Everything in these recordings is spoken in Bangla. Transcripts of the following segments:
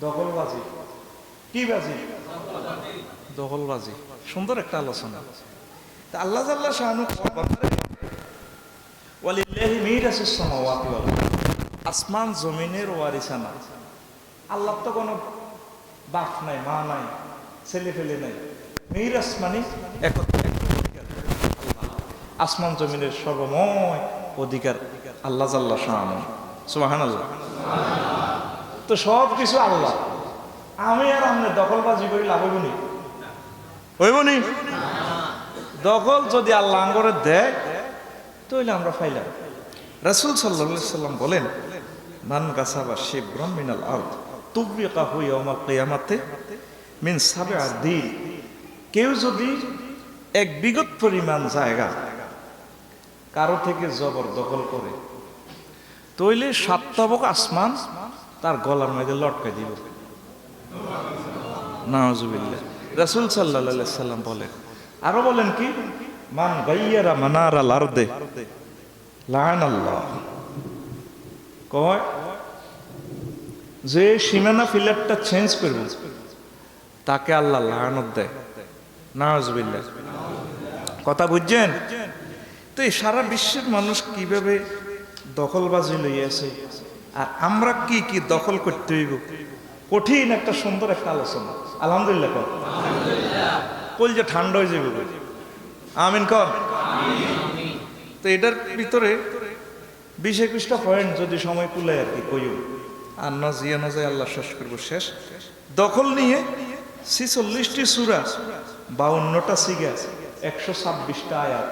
দখলবাজি কি বাজি? দখলবাজি। সুন্দর একটা আলোচনা। তা আল্লাহ জাল্লা শাআনু ওয়ালিল্লাহি মিরাসুস সামাওয়াতি ওয়াল আরদ, আসমান জমিনের ওয়ারিসানা। আল্লাহ তো কোনো বাপ নাই, মা নাই, ছেলে ফেলে নাই। মিরাস মানে আসমান জমিনের সর্বময় অধিকার আল্লাহ জাল্লা শাআনু। সুবহানাল্লাহ। তো সব কিছু আল্লাহ। আমি আর আপনি দখলবাজি করি লাভ হইব নি? হইব নি? দখল যদি আল্লাহ আঙ্গরে দেয় তাহলে আমরা ফাইলাম। রাসূল সাল্লাল্লাহু আলাইহি সাল্লাম বলেন, মান গাসাবা শিবরাম মিনাল আরদ তুবিকাহু ইয়াউমাল কিয়ামাতি মিন সাবআ দিন। কেউ যদি এক বিগত পরিমাণ জায়গা কারো থেকে জবর দখল করে তইলে 7 তবক আসমান তার গলার মধ্যে লটকাই দিব। নাউজুবিল্লাহ। রাসূল সাল্লাল্লাহু আলাইহি সাল্লাম বলেন, আরো বলেন কি, মান গায়্যারা মানারাল আরদে লাআনাল্লাহ। কয় যে সীমানা ফিলারটা চেঞ্জ করবে তাকে আল্লাহ লাআনত দেয়। নাউজুবিল্লাহ। কথা বুঝছেন? তো এই সারা বিশ্বের মানুষ কিভাবে দখলবাজি লইয়াছে আর আমরা কি কি দখল করতে হইব, কঠিন একটা সুন্দর একটা আলোচনা। আলহামদুলিল্লাহ কর, কল যে ঠান্ডা হয়ে যাবে। আমিন কর। তো এটার ভিতরে 20-21টা পয়েন্ট যদি সময় কুলায় আর কি কইও, আর না জিয়া না যায় আল্লাহ শেষ করবো। শেষ দখল নিয়ে 46টি সূরা, 52টা সিগা, 126টা আয়াত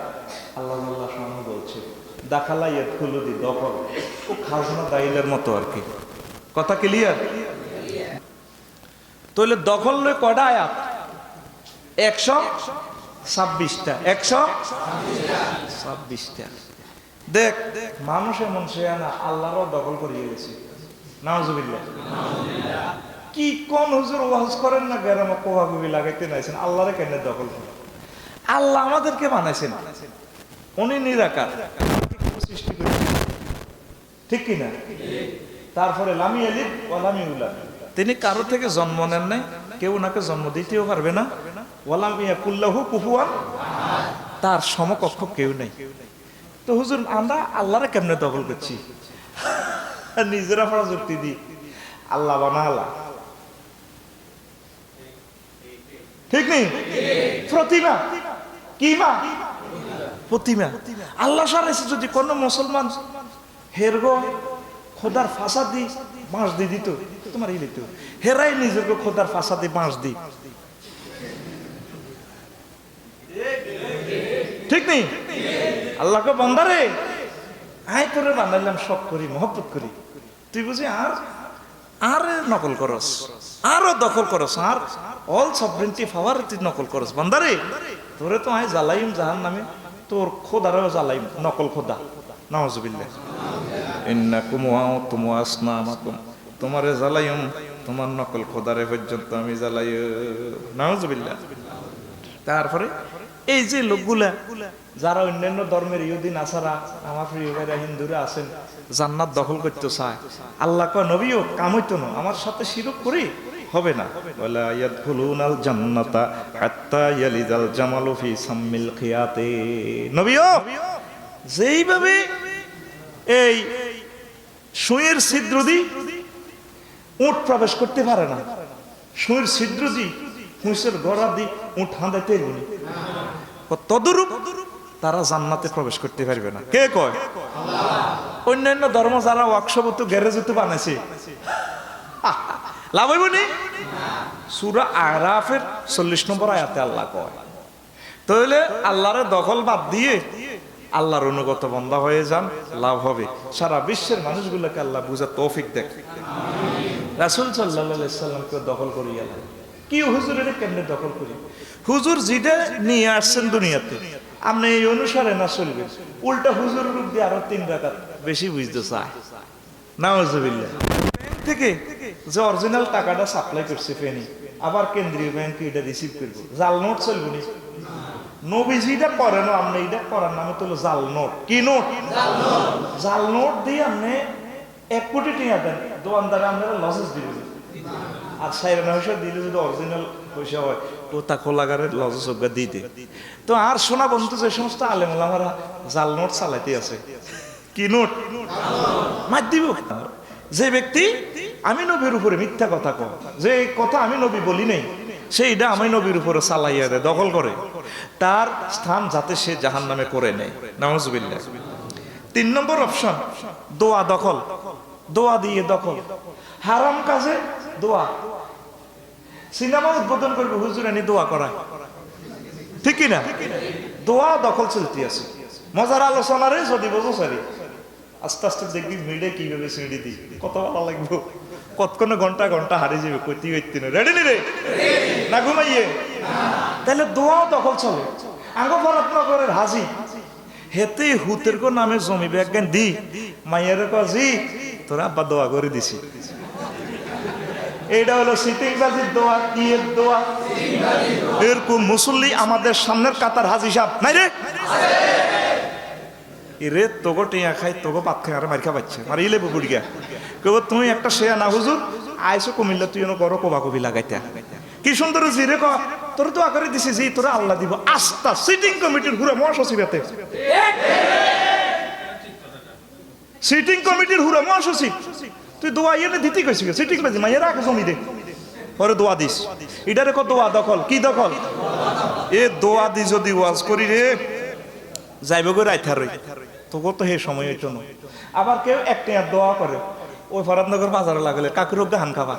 আল্লাহ সামনে বলছে দাখালা ইয়াদখুলুদি দখল ও খাজনা দাইলের মতো আর কি। কথা ক্লিয়ার? তাহলে দখল লয় কয়টা আয়াত? 126টা। 126টা। দেখ মানুষ এমন সে না, আল্লাহরও দখল করিয়ে গেছে। নাউজুবিল্লাহ। কি কোন হুজুর ওয়াজ করেন না গ্রাম কোভাগুবি লাগাইতে নাইছেন, আল্লাহরে কেন দখল করে? আল্লাহ আমাদেরকে বানাইছেন, উনি নিরাকার, সৃষ্টি করে, ঠিক কিনা? তারপরে লামি আলিদ ওয়া লামি উলাদ, তিনি কারো থেকে জন্ম নেন নাই, কেউ ওনাকে জন্ম দিতেও পারবে না। ওয়ালাম ইয়াকুল্লাহু কুফুয়ান, তার সমকক্ষ কেউ নেই। তো হুজুর আমরা আল্লাহরে কেমনে দখল করছি? নিজেরা পড়া যুক্তি দি আল্লাহ বানালা, ঠিক নেই? প্রতিমা কি মা? প্রতিমা। আল্লাহ সারাইছে যদি কোন মুসলমান হেরগো খোদার ফাঁসা দি বাঁশ দি দিত, তোমার ই দিত, হেরাই নিজেকে খোদার ফাঁসা দি বাঁশ দি, ঠিক নেই? আল্লাহকে বান্দারে আয় করে বানাইলাম, শখ করি, মহব্বত করি, তুই বুঝি আর আর নকল করস, আরো দখল করস, আর অল সভরেন্টি পাওয়ার তুই নকল করস। বান্দারে তোরে তো আয় জ্বালাইম জাহান নামে, তোর খোদারও জ্বালাইম, নকল খোদা। নাউজুবিল্লাহ। ইন্নাকুম ওয়াতুম ওয়াসনামাকুম, তোমারে জ্বালাইম, তোমার নকল খোদারে পর্যন্ত আমি জ্বালাই। নাউজুবিল্লাহ। তারপরে এই যে লোকগুলা যারা অন্যান্য ধর্মের ইহুদি নাসারা, আমার প্রিয় ভাইরা হিন্দুরা আছেন, জান্নাত দখল করতে চায়, আল্লাহ কয় নবীও কাম হইতো না, আমার সাথে শিরক করি হবে না। ওয়ালা ইয়াদখুলুনাল জান্নাতা হাত্তা ইয়ালিজাল জামালু ফি সাম্মিল খিয়াতে। নবীও যেইভাবে এই সুঁয়ের ছিদ্র দি উট প্রবেশ করতে পারে না, সুঁয়ের ছিদ্র দি হুঁসের গড়া দি উট হাঁদাইতে পারবে না, তদরূপ তারা জান্নাতে প্রবেশ করতে পারবে না। কে কয়? অন্যান্য ধর্ম যারা ওয়ার্কশপ তো গ্যারেজ তো বানাইছে, লাভ হইব নি? সূরা আরাফের 40 নম্বর আয়াতে আল্লাহ কয়, তাহলে আল্লাহরে দখল বাদ দিয়ে আল্লাহর অনুগত বান্দা হয়ে যান, লাভ হবে। সারা বিশ্বের মানুষগুলোকে আল্লাহ বুঝার তৌফিক দেখ। রাসূল সাল্লাল্লাহু আলাইহি সাল্লামকে দখল করিয়া কি হুজুর এটা কেমনে দখল করি? হুজুর যেটা নিয়ে আসছেন দুনিয়াতে আপনি এই অনুসারে না চলবে, উল্টা হুজুর রূপ দিয়ে আরো 3 রাকাত বেশি বুঝতে চায়। নাউজুবিল্লাহ। ব্যাংক থেকে যে অরিজিনাল টাকাটা সাপ্লাই করছে ফেনি, আবার কেন্দ্রীয় ব্যাংক এটা রিসিভ করবো, জাল নোট চলবে না। নবীজিটা করে না, আপনি এটা করার নামে তো জাল নোট। কি নোট? জাল নোট দিয়ে আপনি 1 কোটি টাকা দেন, দোকানদারে আপনারা লসেস দিবেন। আর সাইরানা পয়সা দিলে যদি অরিজিনাল পয়সা হয় ও তা খোলাগারের লজসজ্ঞা দিতে। তো আর শোনা বন্ধু যে সমস্ত আলেম ওলামারা জাল নোট চালাইতে আছে, কি নোট মার দিব। যে ব্যক্তি আমি নবীর উপরে মিথ্যা কথা কয়, যে কথা আমি নবী বলি নাই সেইটা আমি নবীর উপরে চালাইয়া দেয়, দখল করে, তার স্থান যাতে সে জাহান্নামে করে নেয়, নাউজুবিল্লাহ। 3 নম্বর অপশন দোয়া দখল, দোয়া দিয়ে দখল, হারাম কাজে দোয়া। সিনেমা উদ্বোধন করবে হুজুর এনে দোয়া করায়, ঠিক কিনা? দোয়া দখল চলতে আছে। মজার আলোচনারে যদি বোঝো সারি আস্তে আস্তে দেখবি মিডে কিভাবে সিঁড়ি দিই, কত ভালো লাগবো, কতক্ষণে ঘন্টা ঘন্টা হারিয়ে যাবে, কইতে হইতে না। রেডি রে না ঘুমাইয়ে? তাহলে দোয়াও দখল চলে। আঙ্গো ভরতনগরের হাজি হেতে হুতের কো নামে জমি ব্যাজ্ঞান দি মাইয়ের কাজি তোর আব্বা দোয়া করে দিছি। এটা হলো সিটিংবাজির দোয়া, কি এর দোয়া? এরকম মুসল্লি আমাদের সামনের কাতার হাজি সাহেব নাই রে, রে তোগো টিয়া খাই তোগো পাত খাই আর মার খা পাচ্ছে আর ইলে বুড়ি গা কেবল তুমি একটা শেয়া না হুজুর আইসো কুমিল্লা তুই করো কবা কবি লাগাইতা কি সুন্দর জিরে ক তোর দোয়া করে দিছি জি তোরা আল্লাহ দিব। আস্থা সিটিং কমিটির হুরা মহাসচিবেতে, সিটিং কমিটির হুরা মহাসচিব তুই দোয়া ইয়ে দিতে কইছি সিটিং বাজি মাইয়া রাখ জমি দে পরে দোয়া দিস। এটারে কো দোয়া দখল, কি দখল? এ দোয়া দি যদি ওয়াজ করি রে যাইব গো রাইথার রই তোকে তো হে সময় হইতো না। আবার কেউ একটা দোয়া করে ওই ফরাদনগর বাজারে লাগলে কাকুর ওকে হান খাবা,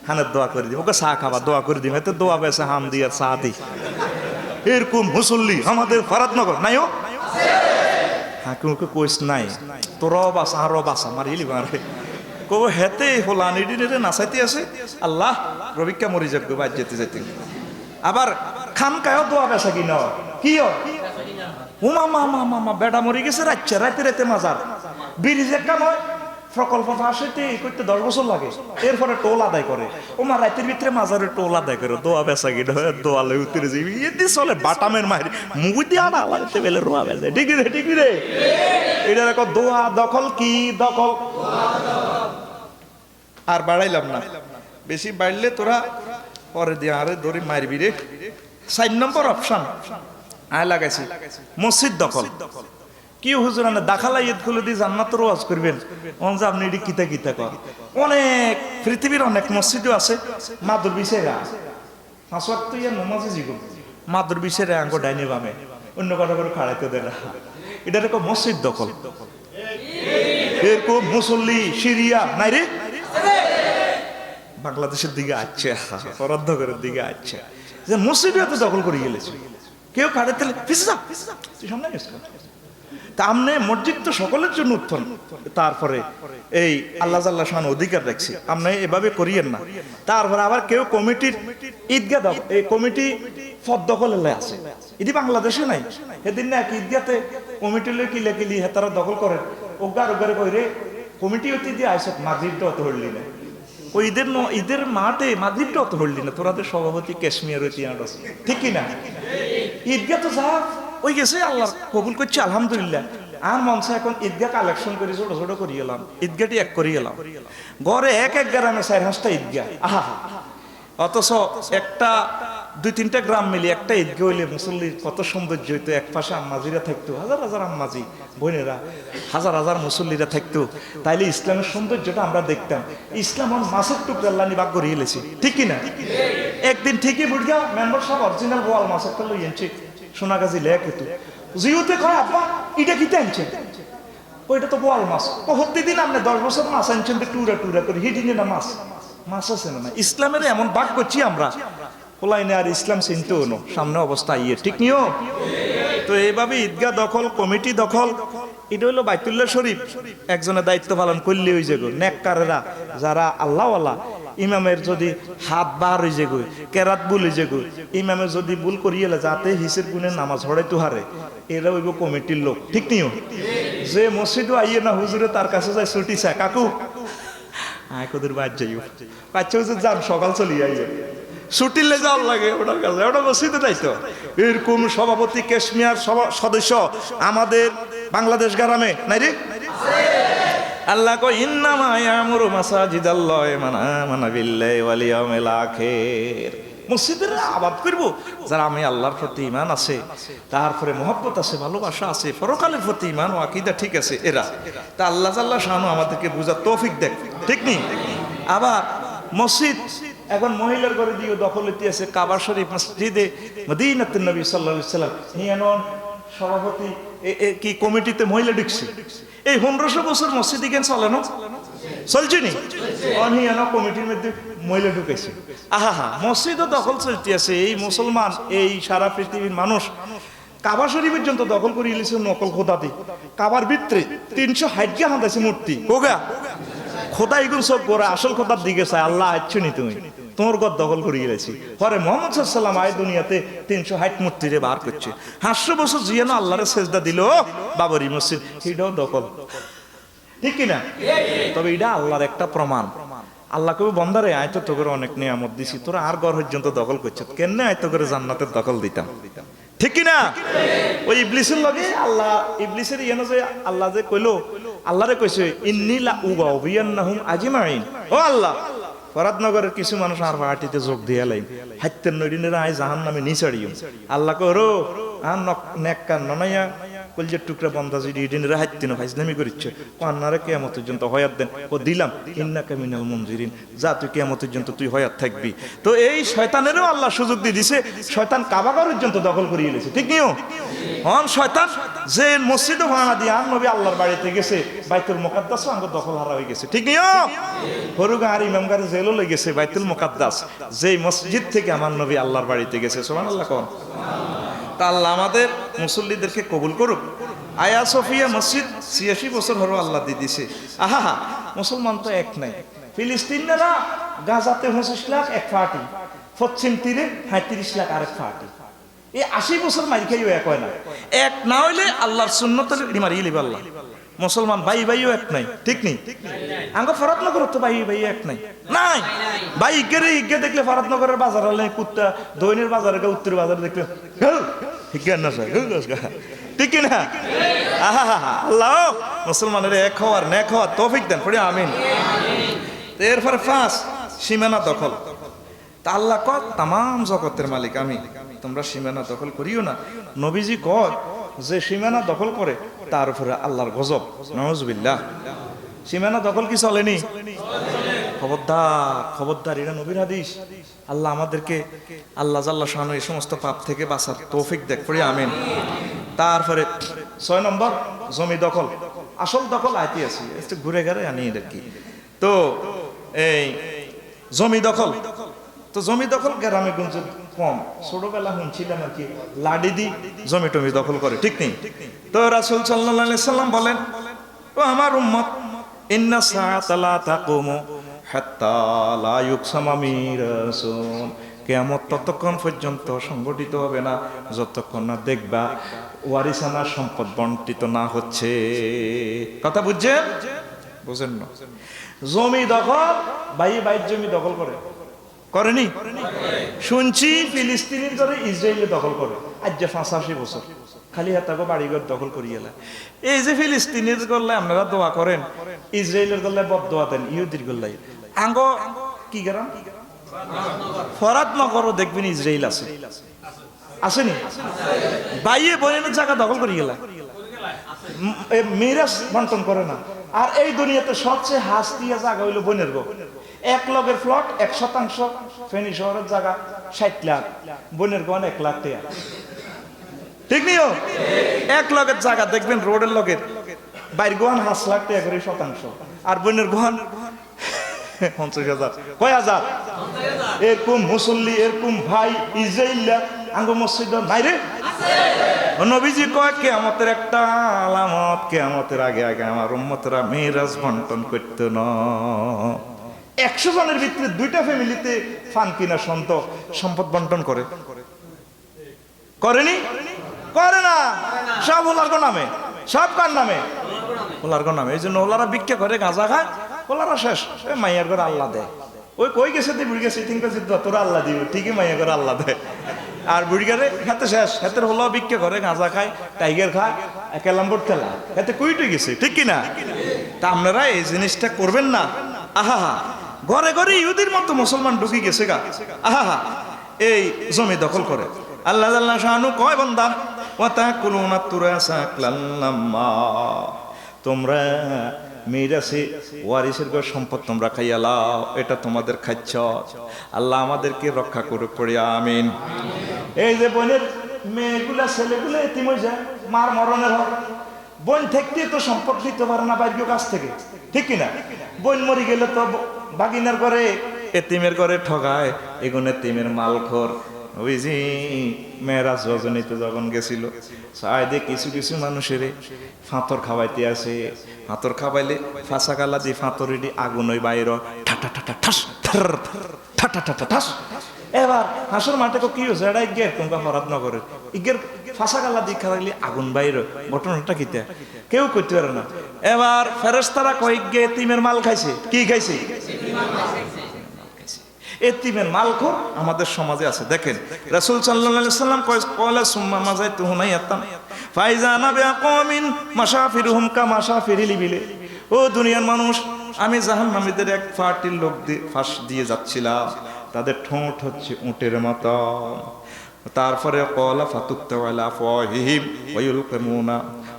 হানের দোয়া করে দিই, ওকে চা খাবা দোয়া করে দিই, এতে দোয়া বেসে হাম দিয়ে চা দিই। এরকম মুসল্লি আমাদের ফরাদনগর নাইও? হ্যাঁ কেউ কইস নাই তোরাও বাসা আরো বাসা মারিলি মারে কব হেতে হোলা নিডিনে নাচাইতে আছে আল্লাহ রবিকা মরি যাবে বাদ যেতে যেতে। আবার খানকায়ও দোয়া বেসা কি নয়, কি হুমা মা মা মা বেটা মরি গেছে রাইতে রাইতে রাইতে মাজার ব্রিজ একটা নয় প্রকল্প ফাঁসিতে করতে 10 বছর লাগে, এরপরে টোল আদায় করে ওমা রাইতের ভিতরে মাজারের টোল আদায় করে দোয়া বেসা কি নয় দোয়ালে উত্তরে যাবি এদি চলে বাটামের মারি মুই দিয়ে আনা আলাদা বেলে রোয়া বেলে ঠিক রে ঠিক রে। এটা দেখো দোয়া দখল, কি দখল? আর বাড়াইলাম না, বেশি বাড়লে তোরা পরে দিয়ে আরে ধরে মারবি রে। 4 নম্বর অপশন আয় লাগাইছি মসজিদ দখল। কি হুজুর আনে দাখালা ঈদ খুলে দিয়ে জান্নাতের ওয়াজ করবেন অন যে আপনি এটি কিতা কিতা কর। অনেক পৃথিবীর অনেক মসজিদও আছে মাদুর বিছেরা 5 ওয়াক্ত ইয়া নমাজে জীবন মাদুর বিছেরা আঙ্গ ডাইনে বামে অন্য কথা করে খাড়াইতে দেয় না। এটা দেখো মসজিদ দখল। এরকম মুসল্লি সিরিয়া নাই রে বাংলাদেশের দিকে আচ্ছা ফরাদনগরের দিকে আচ্ছা যে মসজিদও এত দখল করে গেলেছে কেউ খাড়াইতে সামনে আমনে মসজিদ তো সকলের জন্য উত্তম। তারপরে এই আল্লাহ জাল্লাহ শান অধিকার রাখছি আপনি এভাবে করিয়েন না। তারপরে আবার কেউ কমিটির ঈদগাহ এই কমিটি পদ দখলে আছে, এটি বাংলাদেশে নাই। সেদিন না এক ঈদগাতে কমিটি লই কিলে কিলি হেতারা দখল করে ওগার ওগারে কইরে কমিটি অতি দিয়ে আইসত মাগরিবটা অত হইলি না ওই ঈদের মাঠে মাগরিবটা অত হইলি না তোরাদের সভাপতি কাশ্মীর তিয়াস ঠিক কিনা? ঈদগাহ তো যা ওই গেছে আল্লাহ কবুল করছে আলহামদুলিল্লাহ। আর মঞ্চে এখন ঈদগাহ কালেকশন করে ছোট ছোট করি গেলাম, ঈদগাহটি এক করি গেলাম গড়ে এক গ্রামে 4-5টা ঈদগাহ। আহা অথচ একটা 2-3টা গ্রাম মিলে একটা ঈদগাহ হইলে মুসল্লির কত সৌন্দর্য হইতো। এক পাশে আম্মাজিরা থাকতো, হাজার হাজার আম্মাজি বোনেরা, হাজার হাজার মুসল্লিরা থাকতো। তাইলে ইসলামের সৌন্দর্যটা আমরা দেখতাম। ইসলাম মাছের টুকরা আল্লাহ নিবাগ করে গেলেছি ঠিক কিনা? একদিন ঠিকই বুঝগা মেম্বার সাহেব অরিজিনাল বোয়াল মাছেরটা লই আনছে সোনাগাজী লেখ হেতু জিওতে কয় আব্বা এটা কি আনছেন? ওইটা তো বোয়াল মাছ। প্রতিদিন আপনি 10 বছর মাছ আনছেন টুরা টুরা করে হিডিনে না মাছ মাছ আছে না। ইসলামের এমন ভাগ করছি আমরা পোলাইনে আর ইসলাম চিনতেও নো সামনে অবস্থা ইয়ে ঠিক নিও। তো এইভাবে ঈদগাহ দখল কমিটি দখল এটা হলো বাইতুল্লাহ শরীফ একজনের দায়িত্ব পালন করলে ওই যেগো নেককারেরা যারা আল্লাহওয়ালা ইমামের যদি হাত বার হয়ে যেগো কেরাত ভুল হয়ে যেগো ইমামের যদি ভুল করিয়ে যাতে হিসের গুণে নামাজ হড়াইতে হারে এরা ওইব কমিটির লোক ঠিক নিও। যে মসজিদও আইয়ে না হুজুরে তার কাছে যায় ছুটি চায় কাকু আয় কদের বাদ যাইও বাচ্চা হুজুর যান সকাল চলি আইয়ে ছুটিলে যাওয়ার লাগে ওটার কাছে ওটা মসজিদে দায়িত্ব। এরকম সভাপতি কাশ্মীর সদস্য আমাদের বাংলাদেশ গ্রামে নাই রে। আল্লাহ কয় ইন্নামা ইয়ামুরু মাসাজিদাল্লাহি মান আমানা বিল্লাহি ওয়াল ইয়াউমিল আখির। মসজিদের আবাদ করব যারা আমি আল্লাহর প্রতি ঈমান আছে, তারপরে মহব্বত আছে, ভালোবাসা আছে, পরকালের প্রতি ঈমান ও আকীদা ঠিক আছে এরা। তা আল্লাহ জাল্লা শানু আমাদেরকে বুঝার তৌফিক দেন, ঠিক নেই? আবার মসজিদ এখন মহিলার ঘরে দিয়ে দখল হইতে আছে। কাবা শরীফ মসজিদে মদিনাতুন নবী সাল্লাল্লাহু আলাইহি সাল্লাম হিয়ানন সভাপতি কি কমিটিতে মহিলা ঢুকছে। এই 1500 বছর মসজিদ কেন চলে না? চলছে নি? অনিয়ানো কমিটির মধ্যে মহিলা ঢুকেছে। আহা, মসজিদও দখল চলতে আছে। এই মুসলমান, এই সারা পৃথিবীর মানুষ কাবা শরীফ পর্যন্ত দখল করে ইলিছে নকল খোদা দি। কাবার ভিতরে 360 হাঁদাছে মূর্তি। কোগা খোদা এগুলো সব গোড়া, আসল খোদার দিকে চায়। আল্লাহ আচ্ছু নি তুমি তোমার ঘর দখল করে গেছি। পরে মোহাম্মদ সাল্লাম আয় দুনিয়াতে 360 মূর্তিরে বার করছে। 500 বছর জিয়ানো আল্লাহরে সেজদা দিল বাবরি মসজিদ, এটাও দখল, ঠিক কিনা? তবে এটা আল্লাহর একটা প্রমাণ। আল্লাহ কবে বন্দারে আয় তো তোকে অনেক নিয়ামত দিছি, তোরা আর ঘর পর্যন্ত দখল করছে, কেন আয় তো করে জান্নাতের দখল দিতাম, ঠিক কিনা? ওই ইবলিসের লগে আল্লাহ, ইবলিসের ইয়েন যে আল্লাহ যে কইলো, আল্লাহরে কইছে ইন্নী লা উগাউবিয়ান্নাহুম আজমাইন। ও আল্লাহ, ফরাদনগরের কিছু মানুষ আর পার্টিতে যোগ দিয়া লাইন হাইতের নইদিনের আয় জাহান্নামে নিছাড়িও। আল্লাহ কইরো আর নেককার ননাইয়া কলজের টুকরা বন্ধা যদি ইডিনের হাইতিনো ফাইজলামি করিচ্ছে কান্নারে কিয়ামত পর্যন্ত হয়াত দেন। ও দিলাম ইন্নাকা মিনাল মুনজিরিন, যা তুই কিয়ামত পর্যন্ত তুই হয়াত থাকবি। তো এই শয়তানেরও আল্লাহ সুযোগ দিয়ে দিছে। শয়তান কাবা ঘর পর্যন্ত দখল করিয়ে নিয়েছে, ঠিক নিও? হন শয়তান যে মসজিদও ভাঙা দিয়ে আর নবী আল্লাহর বাড়িতে গেছে, বাইতুল মুকাদ্দাস আঙ্গ দখল হারা হয়ে গেছে, ঠিক নিও? হরুগা আর ইমামগারে জেলও লেগে গেছে বাইতুল মুকাদ্দাস, যে মসজিদ থেকে আমার নবী আল্লাহর বাড়িতে গেছে। সুবহানাল্লাহ কোন? তা আল্লাহ আমাদের মুসল্লিদেরকে কবুল করুক। আয়া সোফিয়া মসজিদ 86 বছর হলো আল্লাহ দিয়ে দিছে। আহা, মুসলমান তো এক নাই। ফিলিস্তিনিরা গাজাতে 25 লাখ এক পার্টি, পশ্চিম তীরে 35 লাখ আরেক পার্টি। এই 80 বছর মারি খাইও এক হয় না। এক না হইলে আল্লাহর সুন্নত মারিয়ে লিবে আল্লাহ। মুসলমান ভাই ভাইও এক নাই, ঠিক নেই? আঙ্গ ফরাদনগর তো ভাই ভাই এক নাই, নাই ভাই ইগে ইগে দেখলে ফরাদনগরের বাজার হলে কুত্তা দৈনের বাজারে উত্তর বাজারে দেখলে ঠিক না? আল্লাহ মুসলমানের এক হওয়ার নেক হওয়ার তৌফিক দেন, পড়ি আমিন। এরপরে ফার্স্ট সীমানা দখল। তা আল্লাহ কয় তামাম জগতের মালিক আমি, তোমরা সীমানা দখল করিও না। নবীজি কয় যে সীমানা দখল করে তার উপরে আল্লাহর গজব, নাউজুবিল্লাহ। সীমানা দখল কি চলেনি? খবরদার, খবরদার, এটা নবীর হাদিস। আল্লাহ আমাদেরকে আল্লাহ জাল্লা শানু এই সমস্ত পাপ থেকে বাঁচার তৌফিক দেখ, পড়ি আমিন। তারপরে 6 নম্বর জমি দখল। আসল দখল আইতে আছে, একটু ঘুরে ঘুরে আনি কি। তো এই জমি দখল, তো জমি দখল গ্রামে গঞ্জে কম। ছোটবেলা শুনছিলাম আর কি লাডি দি জমি টমি দখল করে, ঠিক নেই? তো রাসূল সাল্লাল্লাহু আলাইহি সাল্লাম বলেন, ও আমার উম্মত ইন্না সাআতা লা তাকুমু হাত্তা লা ইউকসামা মিরাসুন। কিয়ামত ততক্ষণ পর্যন্ত সংগঠিত হবে না যতক্ষণ না দেখবা ওয়ারিসানা সম্পদ বন্টিত না হচ্ছে। কথা বুঝছেন? বুঝেন না? জমি দখল, ভাই বাইর জমি দখল করে, করেনি? শুনছি ফিলিস্তিনির ধরে ইসরায়েলে দখল করে আজ যে 85 বছর খালি হাতাকে বাড়িঘর দখল করিয়ে। এই যে ফিলিস্তিনির গল্লায় আপনারা দোয়া করেন, ইসরায়েলের গল্লায় বদদোয়া দেন, ইহুদির গল্লায় আঙ্গ কি গ্রাম ফরাদনগরও দেখবেন ইসরায়েল আছে, আসেনি? বাইয়ে বোনের জায়গা দখল করিয়ে গেলা, মিরাজ বন্টন করে না। আর এই দুনিয়াতে সবচেয়ে হাসতিয়া জায়গা হইলো বোনের গো। 1 লগের প্লট 1% ফেনী শহরের জায়গা 60 লাখ, বোনের গন 1 লাখ টাকা, ঠিক নিও? 1 লগের জায়গা দেখবেন রোডের লগের বাইর গোয়ান 5 লাখ টাকা করে শতাংশ, আর বোনের গোয়ান 50,000 কয় হাজার। এরকম মুসল্লি, এরকম ভাই ইসরায়েল আঙ্গ মসজিদ নাই রে? নবীজি কয় কিয়ামতের একটা আলামত, কিয়ামতের আগে আগে আমার উম্মতরা মিরাজ বন্টন করতে না। 100 জনের ভিতরে 2টা ফ্যামিলিতে ফান কিনা সম্পদ বন্টন করে, করেনি? করে না। সব ওলার নামে, সব কার নামে? ওলার নামে। এই জন্য ওলারা ভিক্ষা করে, গাঁজা খায়, ওলারা শেষ। মাইয়ার ঘরে আল্লাহ দেয়। ওই কই গেছে বুড়ি গেছে ঠিক আছে, তোরা আল্লাহ দিবে, ঠিকই মাইয়া ঘরে আল্লাহ দেয়। আর বুড়িগারে হাতে শেষ, হাতের হলো ভিক্ষা করে, গাঁজা খায়, টাইগার খায়, 1 নম্বর তেলা হাতে কুইটে গেছে, ঠিক কিনা? তা আপনারা এই জিনিসটা করবেন না। আহা, ঘরে ঘরে ইহুদির মতো মুসলমান ঢুকি গেছে গা। আহা, এই জমি দখল করে। আল্লাহ জাল্লা শানু কয় বান্দা, ওয়া তাকুলুনা তুরাসা আকলাল্লাম্মা, তোমরা মিরাসে ওয়ারিসের ঘর সম্পদ তোমরা খাইয়া লাও, এটা তোমাদের খাচ্ছ। আল্লাহ আমাদেরকে রক্ষা করুক, পড়ি আমিন। এই যে বোনের মেয়েগুলা ছেলেগুলো এতিম হয়ে যায়, মার মরণের হক, বোন থাকতে তো সম্পদ দিতে পারে না বাইরের কাছ থেকে, ঠিক কিনা? বোন মরি গেলে তো বাগিনার ঘরে এতিমের ঘরে ঠগায়, এগুলো এতিমের মালখোর। ওই যে মেয়েরাজ রজনীতে যখন গেছিল, সাইডে কিছু কিছু মানুষের ফাঁতর খাওয়াইতে আসে, ফাঁতর খাওয়াইলে ফাঁসা গালা দিয়ে ফাঁতর আগুন ওই বাইর ঠাটা ঠাটা ঠাস ঠাটা ঠাটা ঠাস। এবার হাঁসুর মাঠে কি হয়েছে, এটা ইগের কোনটা ফরাত নগরের ইগের ফাঁসা গালা দিয়ে খাওয়াইলে আগুন বাইর, ঘটনাটা কিতা কেউ করতে পারে না। এবার ফেরেশতারা কয়েক গে এতিমের মাল খাইছে। কি খাইছে? এতিমের মালখোর আমাদের সমাজে আছে। দেখেন রাসূল সাল্লাল্লাহু আলাইহি ওয়াসাল্লাম কয়লা সুম্মা মাযাইতু হুনাইয়াতাম ফাইজা নাবিয়া কওমিন মাশাফিরুহুম কা মাশাফিরিল ইবিল। ও দুনিয়ার মানুষ, আমি জাহান্নামীদের এক পার্টির লোক ফাঁস দিয়ে যাচ্ছিলাম, তাদের ঠোঁট হচ্ছে উটের মতো। তারপরে কলা ফাতুক্তা আলা ফাহিম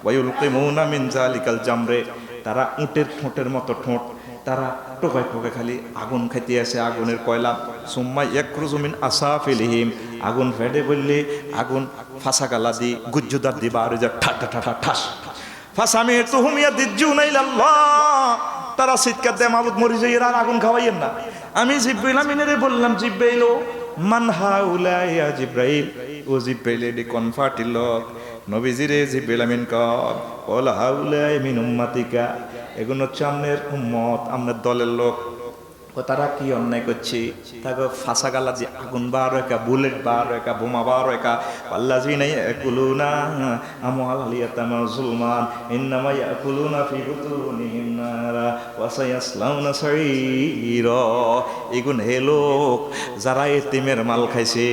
ওয়ায়ুলকিমুনা মিন যালিকাল জামরে, তারা উটের ঠোঁটের মতো ঠোঁট, তারা টোকায় টোকায় খালি আগুন খাইতে আসে, আগুনের কয়লা। সুম্মা ইয়াখরুজু মিন আসাফিলিহিম, আগুন ফেটে বললে আগুন ফাঁসা গালা দি গুজ্জুদার দি বার যা ঠাটা ঠাটা ঠাস। ফাসামিতুহুম ইয়াদিজুনা ইলাল্লাহ, তারা চিৎকার দেয় মাবুদ মরি যাই, আর আগুন খাওয়াইয়েন না। আমি জিব্রাইল আমিনের বললাম, জিব্রাইল মান হাউলা ইয়া জিব্রাইল, ও জিব্রাইল এডি কনফার্টিল লোক। নবীজিরে জিব্রাইল আমিন কল হাউলা মিন উম্মাতিকা, এগুলো হচ্ছে আপনার উম্মত, আপনার দলের লোক। ও তারা কি অন্যায় করছে, তাকে ফাঁসা গালা দিয়ে আগুন বার একা, বুলেট বার একা, বোমা বার একা। আল্লাযিনা ইয়াকুলুনা আমওয়ালাল ইয়াতামা যুলমান ইন্নামা ইয়াকুলুনা ফি বুতুনিহিম নারা ওয়া সায়াসলাউনা সাইরা। এগুন হে লোক যারা এতিমের মাল খাইছে,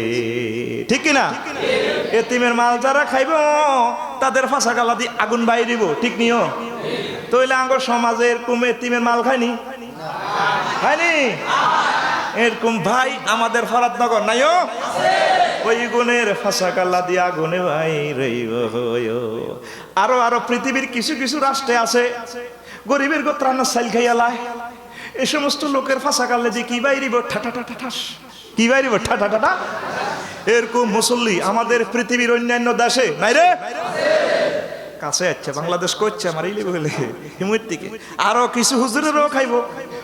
ঠিক কি না? এতিমের মাল যারা খাইব তাদের ফাঁসা গালা দিয়ে আগুন বাইরে দিব, ঠিক নিও? তইলে আঙ্গর সমাজে এরকম এতিমের মাল খায়নি, খায়নি? এরকম ভাই আমাদের ফরাদনগর নাইও? ওই গুণের ফাঁসা কাল্লা দিয়া গুনে ভাই রইব। আরো আরো পৃথিবীর কিছু কিছু রাষ্ট্রে আছে গরিবের গোত্রান্ন সাইল খাইয়ালায়, এই সমস্ত লোকের ফাঁসা কাল্লা দিয়ে কি বাইরিব ঠাটা ঠাটা ঠাস, কি বাইরিব ঠাটা ঠাটা। এরকম মুসল্লি আমাদের পৃথিবীর অন্যান্য দেশে নাই রে? কাছে আছে, বাংলাদেশ করছে আমার ইলি বলে হিমুর দিকে। আরো কিছু হুজুরেরও খাইব,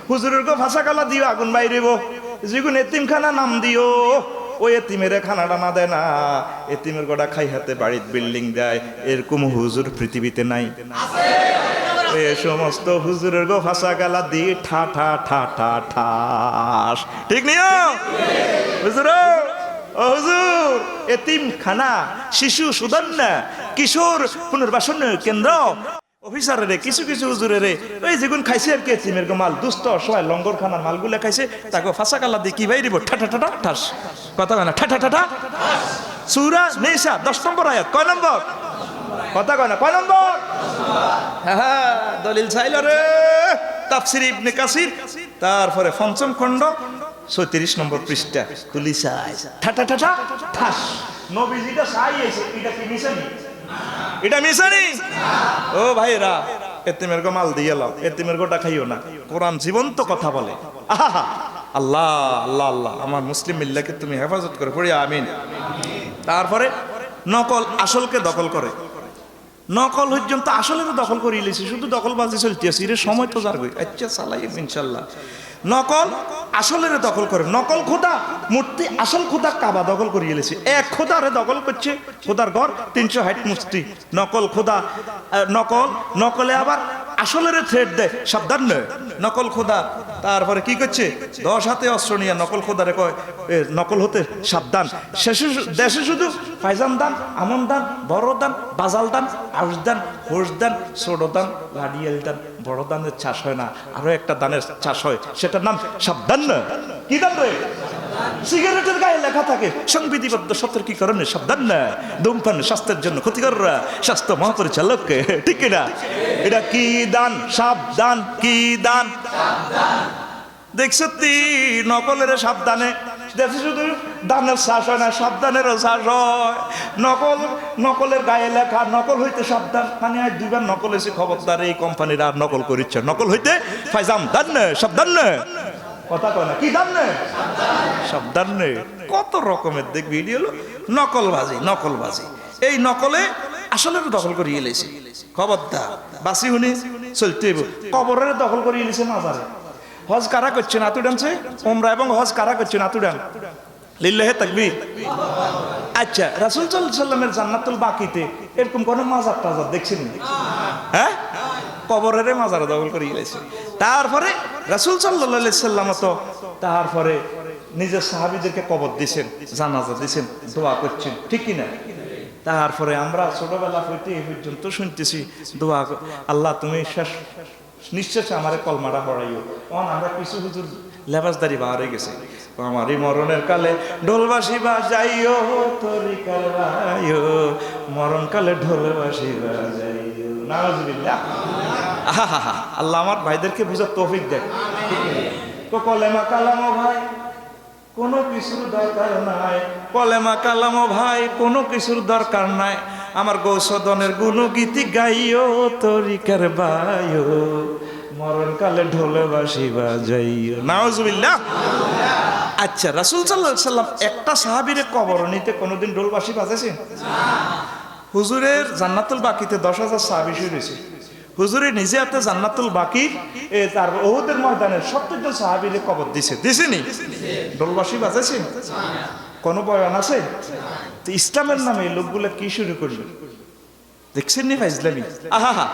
হুজুরেরও ফাঁসা কালা দিও আগুন বাইরিব। যেগুন এতিমখানা নাম দিও, ওই এতিমের খানাটা না দেয় না, এতিমের গোটা খাই হাতে বাড়ির বিল্ডিং দেয়। এরকম হুজুর পৃথিবীতে নাই? এ সমস্ত হুজুরের গো ফাঁসা গালা দিয়ে ঠা ঠা ঠা ঠা ঠাস, ঠিক নিও? হুজুর ও হুজুর, এতিমখানা, শিশু সুদান্না, কিশোর পুনর্বাসন কেন্দ্র অফিসারের কিছু কিছু হুজুরের ওই যেগুন খাইছে আর কি এতিমের গো মাল, দুস্থ অসহায় লঙ্গর খানার মালগুলা খাইছে, তাকে ফাঁসা গালা দিয়ে কি বাইরিব ঠাটা ঠাটা ঠাস। কথা কয় না ঠাটা ঠাটা। সূরা নিসা 10 নম্বর আয়াত, কয় নম্বর? কথা কয় না, কয় নম্বর? হ্যাঁ, দলিল চাইল রে তাফসীর ইবনে কাসির, তারপরে পঞ্চম খণ্ড 36 নম্বর পৃষ্ঠা তুলি চাই ঠাটা ঠাটা ঠাস। নবীজিটা চাই এসে, এটা কি মিশানি? এটা মিশানি? ও ভাইরা, এতিমের গো মাল দিয়ে লাও, এতিমের গোটা খাইও না। কোরআন জীবন্ত কথা বলে। আহা, আল্লাহ আল্লাহ আল্লাহ, আমার মুসলিম মিল্লাকে তুমি হেফাজত করে, পড়ি আমিন। তারপরে নকল আসলকে দখল করে, নকল পর্যন্ত আসলের দখল করে ইলেছি, শুধু দখলবাজি চলতে আছে। এর সময় তো যার আচ্ছা চালাই ইনশাল্লাহ। নকল আসলের দখল করে, নকল খোদা মূর্তি, আসল খোদা কাবা দখল করে ইলেছি। এক খোদারে দখল করছে, খোদার ঘর 360 মূর্তি, নকল খোদা। নকল নকলে আবার আসলের থ্রেড দেয়, সাবধান নয় নকল খোদা। তারপরে কি করছে, 10 হাতে অস্ত্র নিয়ে নকল খোদারে কয় নকল হতে সাবধান। শেষে দেশে শুধু ফাইজান দান, আমন দান, বড় দান, বাজাল দান, আউশ দান, হোস দান, ছোট দান, লাডিয়াল দান, বড় দানের চাষ হয় না, আরো একটা দানের চাষ হয়, সেটার নাম সাবধান। কি দান রে? সিগারেটের গায়ে লেখা থাকে সংবিধিবদ্ধ সতর্কীকরণে সাবধান না, ধূমপান স্বাস্থ্যের জন্য ক্ষতিকর, স্বাস্থ্য মহাপরিচালক, ঠিক কিনা? এটা কি দান? সাবধান। কি দান? দেখছো তি নকলের সাবধানে দেখছি, শুধু দানের শ্বাস হয় না, সাবধানেরও শ্বাস হয়। নকলের গায়ে লেখা নকল হইতে সাবধান, মানে আজ দুইবার নকল হয়েছে, খবরদার এই কোম্পানির আর নকল করিচ্ছে, নকল হইতে ফাইজাম দান না, সাবধান না, কথা কয় না, কি দান না, সাবধান নে। কত রকমের দেখবি হলো নকলবাজি, নকলবাজি। এই নকলে আসলের দখল করিয়ে এলেছে, খবরদার বাসি হুনি চলতে। কবরের দখল করিয়ে এলেছে মাজারে। হজ কারা করছে? নাতু ডানছে। ওমরা এবং হজ কারা করছে? নাতু ডান। লিল্লাহে তাকবীর। আচ্ছা, রাসূল সাল্লাল্লাহু আলাইহি সাল্লামের জান্নাতুল বাকিতে এরকম কোন মাজার টাজার দেখছেন? হ্যাঁ, কবরের মাজার দখল করে গেছে। তারপরে রাসূল সাল্লাল্লাহু আলাইহি সাল্লাম তো তারপরে নিজের সাহাবীদেরকে কবর দিয়েছেন, জানাজা দিয়েছেন, দোয়া করছেন, ঠিক কি না? তারপরে আমরা ছোটবেলা হইতে এই পর্যন্ত শুনতেছি দোয়া, আল্লাহ তুমি শেষ নিশ্চয় আমারে কলমাটা হরাইও। তখন আমরা কিছু হুজুর লেবাসদারি বাহারে গেছে, আমারই মরণের কালে ঢোলবাসি বাজাইও তরিকার ভাইও, মরণ কালে ঢোলবাসি বাজাইও। নাউজুবিল্লাহ। আহা, আল্লাহ আমার ভাইদেরকে বুঝার তৌফিক দেয়। তো কলেমা কালামো ভাই কোনো কিছুর দরকার নাই, কলেমা কালামো ভাই কোনো কিছুর দরকার নাই, আমার গৌসদনের গুণগীতি গাইও তরিকার ভাইও, মরণকালে ঢোলে বাঁশি বাজাইও। নাউজুবিল্লাহ। আচ্ছা, রাসূল সাল্লাল্লাহু আলাইহি সাল্লাম একটা সাহাবীরে কবরণীতে কোনোদিন ঢোল বাঁশি বাজাইছেন? হুজুরের জান্নাতুল বাকিতে 10,000 সাহাবী রয়েছে। হুজুরে নিজে হাতে জান্নাতুল বাকি তার উহুদের ময়দানে 70 জন সাহাবীরে কবর দিছে, দিছেনি? ঢোল বাঁশি বাজাইছে? কোন বয়ান আছে? তো ইসলামের নামে এই লোকগুলো কি শুরু করলো দেখছেন নি ফাইজলামি? আহা,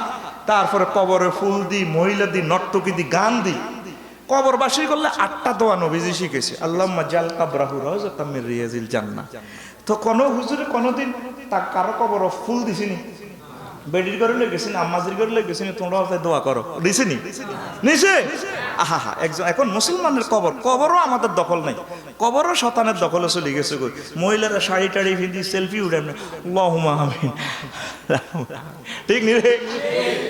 তারপরে কবরে ফুল দি, মহিলা দি, নর্তকী দি, গান দি। কবরবাসী করলে 8টা দোয়া নবীজি শিখেছে, আল্লাহুম্মা জাল কাবরাহু রাওযাতাম মির রিয়াজিল জান্নাহ। তো কোন হুজুরে কোনদিন তা কারো কবর ফুল দিছিনি? বেডির ঘরে লয়ে গেছেন, আম্মাজির ঘরে লয়ে গেছেন, তোমরা দোয়া করো, দিছেনি? নিছে? আহা, একজন এখন মুসলমানের কবরও আমাদের দখল নাই, কবরও শয়তানের দখলে চলে গেছে। মহিলারা শাড়ি টাড়ি ভিদি সেলফি উঠে, আল্লাহুম্মা আমিন, ঠিক নি রে?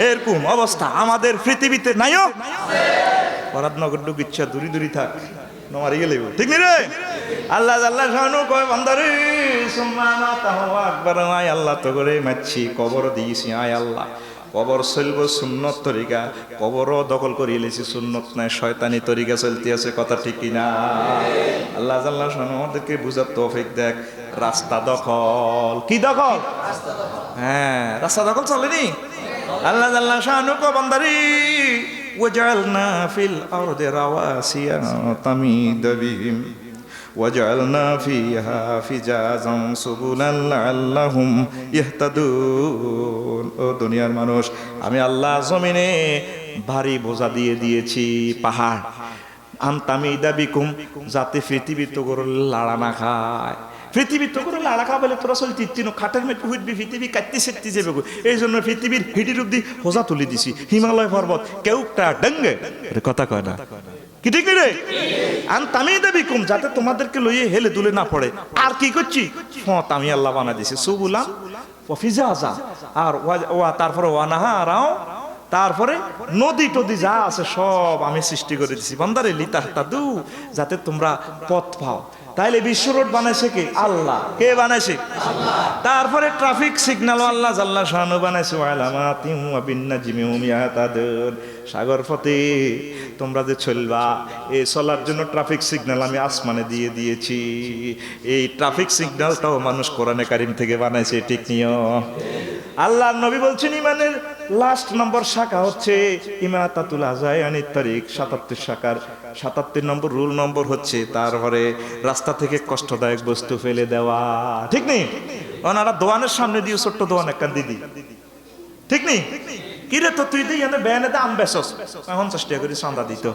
এরকম অবস্থা আমাদের পৃথিবীতে নাইও। পরাদনগর ডুব ইচ্ছা দূরি দূরি থাক, নমারি গেলে, ঠিক নি রে? আল্লাহ আল্লাহ শানু কয় বান্দারে সুবহানাল্লাহ তাহু আকবার, আয় আল্লাহ তো করে মাছি কবর দিয়েছি, আয় আল্লাহ কবর চলবো সুন্নত তরিকা, কবরও দখল করে এলেছি সুন্নত নাই, শয়তানি তরিকা চলতে আছে, কথা ঠিক কিনা? আল্লাহ আল্লাহ শানু আমাদেরকে বুঝার তৌফিক দেখ। রাস্তা দখল, কি দখল? হ্যাঁ, রাস্তা দখল চলেনি। আল্লাহ আল্লাহ শানু কয় বান্দারে ওয়াজআলনা ফিল আরদি রাওয়াসিয়া তামিদা বিহিম ওয়াজআলনা ফিহা ফিজাজান সুবুলান লাআল্লাহুম ইহতাদুন। ও দুনিয়ার মানুষ, আমি আল্লাহ জমিনে ভারী বোঝা দিয়ে দিয়েছি, পাহাড়, আনতামিদা বিকুম, যাতে পৃথিবী তো করে লাড়া না খায়। পৃথিবী তো করে লাড়া খা বলে তোরা চল তিন খাটের মেয়ে পুহিতবি, পৃথিবী কাটতে সেটতে যাবে। এই জন্য পৃথিবীর হিটির অব্দি হোজা তুলে দিছি, হিমালয় পর্বত কেউটা ডেঙ্গে, কথা কয় না, কি ঠিক রে? আনতামিদা বিকুম, যাতে তোমাদেরকে লইয়ে হেলে দুলে না পড়ে। আর কি করছি? ফত আমি আল্লাহ বানা দিছি, সুবুলান ওয়া ফিজাজা, আর ওয়া তারপরে ওয়ানাহারাও, তারপরে নদী টদি যা আছে সব আমি সৃষ্টি করে দিছি বান্দারে, লিতাহতাদু, যাতে তোমরা পথ পাও। তাইলে বিশ্ব রোড বানাইছে কে? আল্লাহ। কে বানাইছে? আল্লাহ। তারপরে ট্রাফিক সিগন্যাল আল্লাহ জাল্লা শানু বানাইছে, আলামাতিন ওয়া বিন্নাজমি হুম ইয়াহতাদুন, সাগর পথে তোমরা যে চলবা, এই চলার জন্য ট্রাফিক সিগন্যাল আমি আসমানে দিয়ে দিয়েছি। এই ট্রাফিক সিগন্যালটাও মানুষ কোরআনে কারিম থেকে বানাইছে, ঠিক নিয়ম। আল্লাহর নবী বলছেন ইমানের লাস্ট নম্বর শাখা হচ্ছে ইমাতাতুল আযাই আনিত তারিক, 77 শাখার 77 নম্বর রুল নম্বর হচ্ছে তারপরে রাস্তা থেকে কষ্টদায়ক বস্তু ফেলে দেওয়া, ঠিক নেই? ওনারা দোয়ানের সামনে দিয়ে ছোট্ট দোয়ান একটা দিদি, ঠিক নেই? কিরে তো তুই দিয়ে ব্যানে আম বেসস, 50 টাকা করে চাঁদা দিত।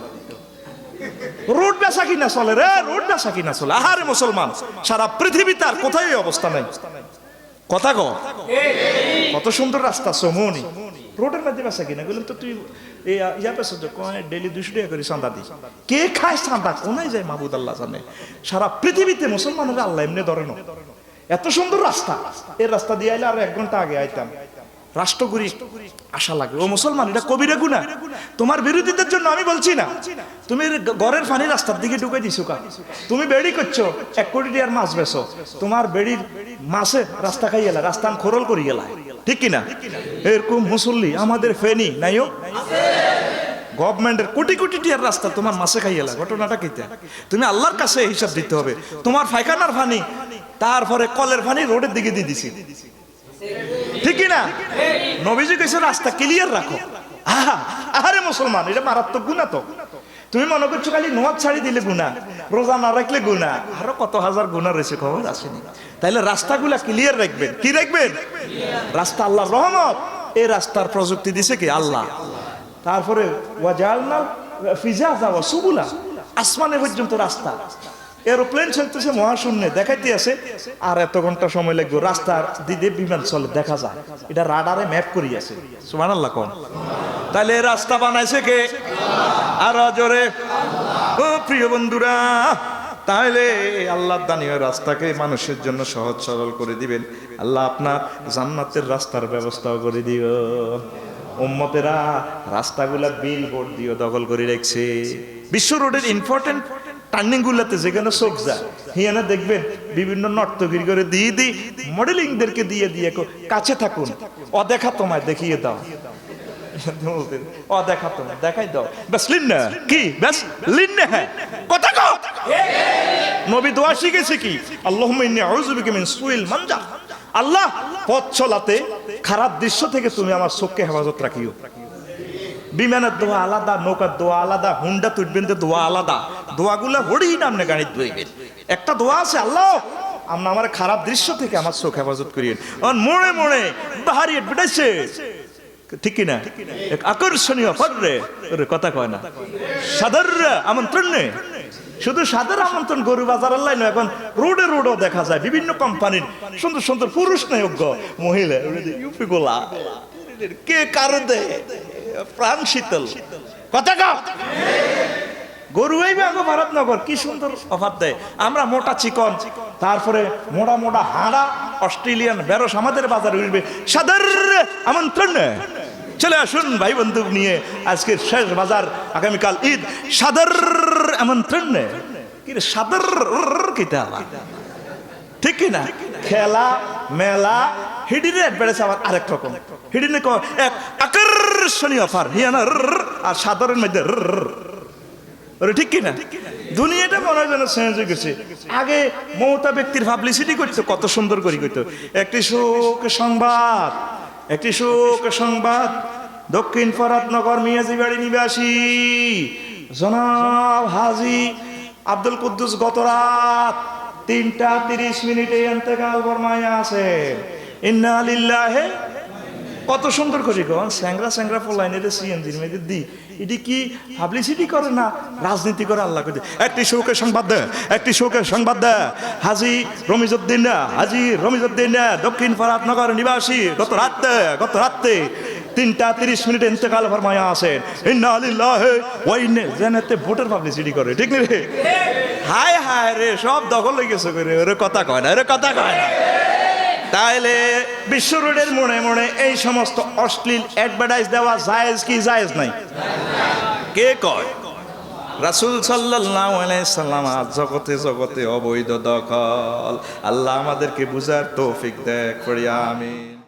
রোড বেচা কিনা চলে রে, রোড বেচা কিনা চলে। আহারে মুসলমান, সারা পৃথিবীতে আর কোথায় এই অবস্থা নাই। কথা কো, কত সুন্দর রাস্তা সমনি রোডের মধ্যে বাসা কিনা বললাম তো তুই ইয়া পেছো তো ডেলি 200 টাকা করে চাঁদা দিই। কে খায় চাঁদা কোনায় যায় মাহবুদ আল্লাহ জানে। সারা পৃথিবীতে মুসলমানেরা আল্লাহ এমনি ধরে না। এত সুন্দর রাস্তা, এই রাস্তা দিয়ে আইলে আর 1 ঘন্টা আগে আইতাম। রাষ্ট্রগুরি আশা লাগে ও মুসলমান, এটা কবিরা গুনাহ। তোমার বিরোধীদের জন্য আমি বলছি না, তুমি ঘরের পানি রাস্তার দিকে ঢুকে দিছো কা, তুমি বেড়ি করছো 1 কোটি টাকার মাছ বেছো, তোমার বেড়ির মাছে রাস্তা খাই গেলা, রাস্তা খরল করি গেলা, ঠিক কিনা? এরকম মুসল্লি আমাদের ফেনি নাইও আছে, গভর্নমেন্টের কোটি কোটি টাকার রাস্তা তোমার মাছে খাই গেলা। ঘটনাটা কিটা? তুমি আল্লাহর কাছে হিসাব দিতে হবে। তোমার পায়খানার পানি তারপরে কলের পানি রোডের দিকে দিয়ে দিছি, ঠিক না? নবীজি কইছে রাস্তা ক্লিয়ার রাখো। আরে মুসলমান, এটা মারাত্মক গুনাহ। তো তুমি মনে করছো খালি নোয়াজ ছাড়ি দিলে গুনাহ, রোজা না রাখলে গুনাহ, আরো কত হাজার গুনাহ রয়েছে, খবর আসেনি? তাইলে রাস্তাগুলা ক্লিয়ার রাখবেন। কি রাখবেন? রাস্তা আল্লাহর রহমত, এই রাস্তার প্রযুক্তি দিছে কি আল্লাহ। তারপরে ওয়াজালনা ফিজাজা ওয়া সুবুলা, আসমানে পর্যন্ত রাস্তা। এরোপ্লেন চলতেছে মহাশূন্যে, দেখাইতে আছে আর এত ঘন্টা সময় লাগবে, রাস্তার দিকে বিমান চলে দেখা যায়, এটা রাডারে ম্যাপ করি আছে। সুবহানাল্লাহ কোন? তাহলে এই রাস্তা বানাইছে কে? আর জোরে ও প্রিয় বন্ধুরা, তাহলে আল্লাহ দানীয় রাস্তাকে মানুষের জন্য সহজ সরল করে দিবেন। আল্লাহ আপনার জান্নাতের রাস্তার ব্যবস্থাও করে দিও। উম্মতেরা রাস্তাগুলা বিল বোর্ড দিয়ে দখল করে রাখছে। বিশ্ব রোডের ইম্পর্টেন্ট টার্নিং গুলাতে যেখানে চোখ যায় হিয়ানা দেখবেন বিভিন্ন নর্তগিরি করে দিয়ে দিই, মডেলিংদেরকে দিয়ে দিয়ে কাছে থাকুন, অদেখা তোমায় দেখিয়ে দাও, অদেখা তোমায় দেখাই দাও, ব্যাস লিন্না কি, ব্যাস লিন্না। হ্যাঁ কথা কও। নবী দোয়া শিখেছে কি? আল্লাহুম্মা ইন্নী আউযু বিকা মিন সুইল মানজা, আল্লাহ পথ চলাতে খারাপ দৃশ্য থেকে তুমি আমার চোখকে হেফাজত রাখিও। বিমানের দোয়া আলাদা, নৌকার দোয়া আলাদা, হুন্ডা তুটবেন দোয়া আলাদা, দোয়াগুলা হড়িই নামনে গাড়ি ধুইবেন। একটা দোয়া আছে, আল্লাহ আমরা আমার খারাপ দৃশ্য থেকে আমার চোখ হেফাজত করিয়েন। মোড়ে মোড়ে বাহারি বেড়েছে, ঠিক কিনা? এক আকর্ষণীয় পর্রে কথা কয় না, সাদর আমন্ত্রণ নেই, শুধু সাদর আমন্ত্রণ গরু বাজার আল্লাহ নয়, এখন রোডে রোডও দেখা যায় বিভিন্ন কোম্পানির সুন্দর সুন্দর পুরুষ নায়ক মহিলা ইউপি গোলা, কে কারো দেয় প্রাণ শীতল। কথা কা গরু এই বাগো ভারতনগর কি সুন্দর অফার দেয়। আমরা মোটা চিকন, তারপরে মোটা মোটা হাঁড়া অস্ট্রেলিয়ান বেরস আমাদের বাজারে উঠবে। সাদর আমন্ত্রণ চলে আসুন ভাই বন্ধু নিয়ে, আজকের শেষ বাজার, আগামীকাল ঈদ, সাদর আমন্ত্রণ। কি রে সাদর কিতা, ঠিক কিনা? খেলা মেলা হিডিনে অ্যাডভার্টাইজ আবার আরেক রকম, হিডিনে এক আকর্ষণীয় অফার হিয়ানা আর সাধারণ মধ্যে, ঠিক কিনা? দুনিয়াটা মনে হয় যেন চেঞ্জ হয়ে গেছে। আগে মমতা ব্যক্তির পাবলিসিটি করতো, কত সুন্দর করে করতো। একটি শোকের সংবাদ, একটি শোকের সংবাদ, দক্ষিণ ফরাতনগর মিয়াজি বাড়ি নিবাসী জনাব হাজী আব্দুল কুদ্দুস গত রাত 3টা 30 মিনিটে ইন্তেকাল ফরমায়া আছে। ইন্না লিল্লাহি, কত সুন্দর করে গো স্যাংরা স্যাংরা ফলাইনে সিএনজির মেয়েদের দি, এটি কি পাবলিসিটি করে না রাজনীতি করে? আল্লাহ করে একটি শোকের সংবাদ দেয়, একটি শোকের সংবাদ দেয়। হাজী রমিজউদ্দিন দক্ষিণ ফরাতনগর নিবাসী গত রাতে 3টা 30 মিনিটে ইন্তেকাল ফরমায়া আছেন। ইন্না লিল্লাহি ওয়া ইন্না জান্নাতে ভোটার পাবলিসিটি করে, ঠিক না রে? হায় হায় রে, সব দখল হয়ে গেছে করে, ওরে কথা কয় না, ওরে কথা কয় না। তাইলে বিশ্ব রোডের মোড়ে মোড়ে এই সমস্ত অশ্লীল অ্যাডভার্টাইজ দেওয়া জায়েজ কি জায়েজ নাই? কে কয়? রাসূল সাল্লাল্লাহু আলাইহি সাল্লাম জগতে জগতে অবৈধ দখল। আল্লাহ আমাদেরকে বুঝার তৌফিক দেয়, পড়ি আমিন।